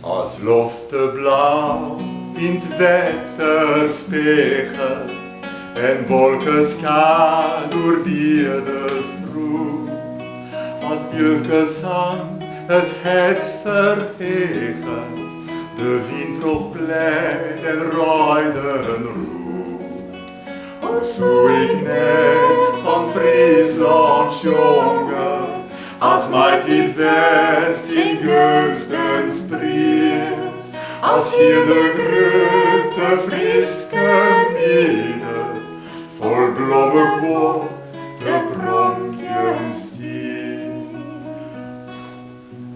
Als lofte blauw in het wetter spiegelt en wolken door die de stroom, als björkesang het verhegelt, de wind trok blij en rijden roept. O zo ik net van Friesland jongen, als mij die werd in gunsten spreekt, als hier de grote Frieske midden, vol bloemen wordt de pronkjen stier.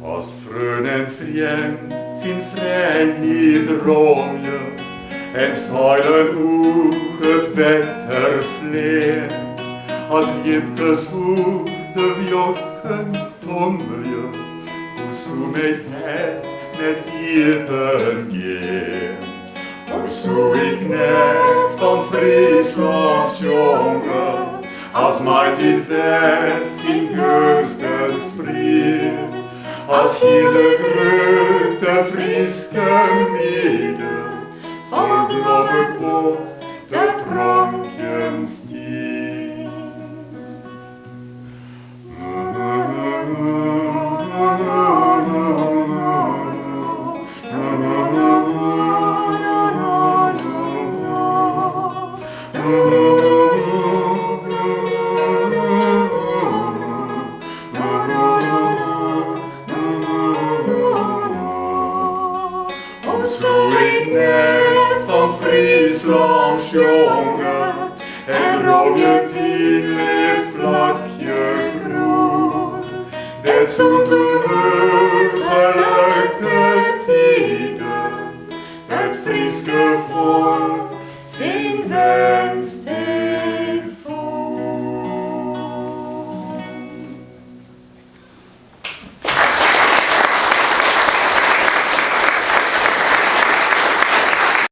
Als vreun en vriend zijn vrijheid droomje, en zeilen hoe het wetter vleert, als Jipkes hoe de wjokken tommelje, hoe zo met het net even gaan. O zo ik net van Friesland jongen, als mij dit werd in gunsten spreekt, als hier de grote Frieske midden, vol bloemen wordt de pronkjen stier. Zo ik net van Friesland jongen, en room je tien licht plakje groen, dat zo'n gelukkige tijden, het Frieske volk zingt wel.